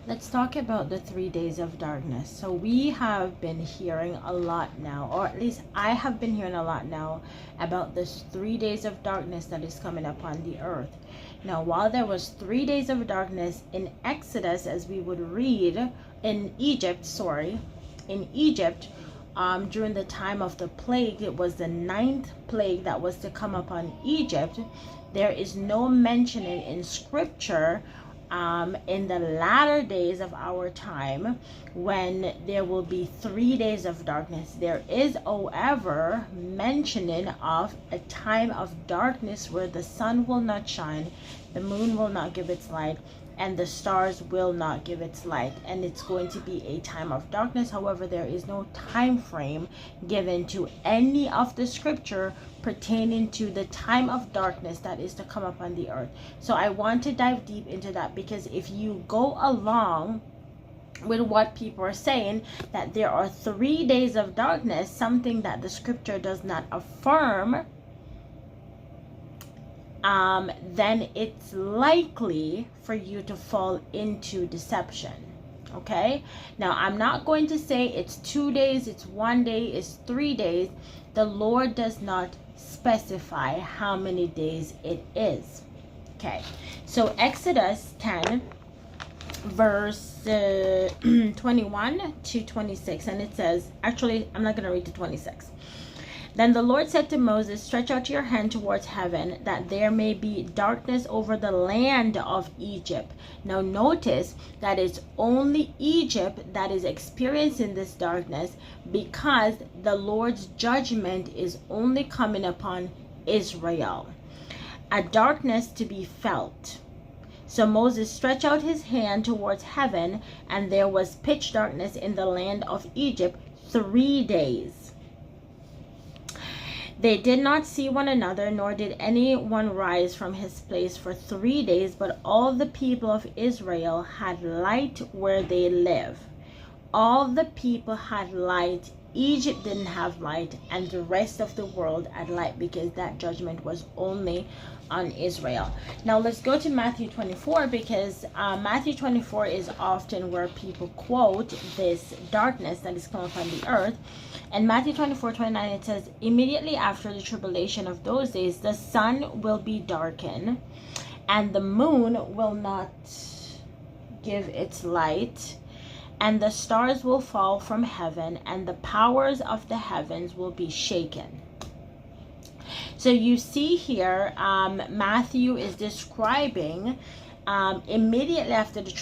Let's talk about the 3 days of darkness. So we have been hearing a lot now, or at least I have been hearing a lot now about this 3 days of darkness that is coming upon the earth. Now, while there was 3 days of darkness in Exodus, as we would read in Egypt, during the time of the plague, it was the 9th plague that was to come upon Egypt. There is no mentioning in scripture in the latter days of our time when there will be 3 days of darkness. There is, however, mentioning of a time of darkness where the sun will not shine, the moon will not give its light, and the stars will not give its light, and it's going to be a time of darkness. However, there is no time frame given to any of the scripture pertaining to the time of darkness that is to come upon the earth. So I want to dive deep into that, because if you go along with what people are saying, that there are 3 days of darkness, something that the scripture does not affirm, then it's likely for you to fall into deception. Okay, now I'm not going to say it's 2 days, it's 1 day, it's 3 days. The Lord does not specify how many days it is. Okay, so Exodus 10 verse 21 to 26, and it says, actually I'm not going to read to 26. Then the Lord said to Moses, stretch out your hand towards heaven, that there may be darkness over the land of Egypt. Now notice that it's only Egypt that is experiencing this darkness, because the Lord's judgment is only coming upon Israel. A darkness to be felt. So Moses stretched out his hand towards heaven, and there was pitch darkness in the land of Egypt 3 days. They did not see one another, nor did any one rise from his place for 3 days, but all the people of Israel had light where they live. All the people had light. Egypt didn't have light, and the rest of the world had light, because that judgment was only on Israel. Now let's go to Matthew 24, because Matthew 24 is often where people quote this darkness that is come upon the earth. And Matthew 24:29, it says, immediately after the tribulation of those days, the sun will be darkened, and the moon will not give its light, and the stars will fall from heaven, and the powers of the heavens will be shaken. So you see here, Matthew is describing immediately after the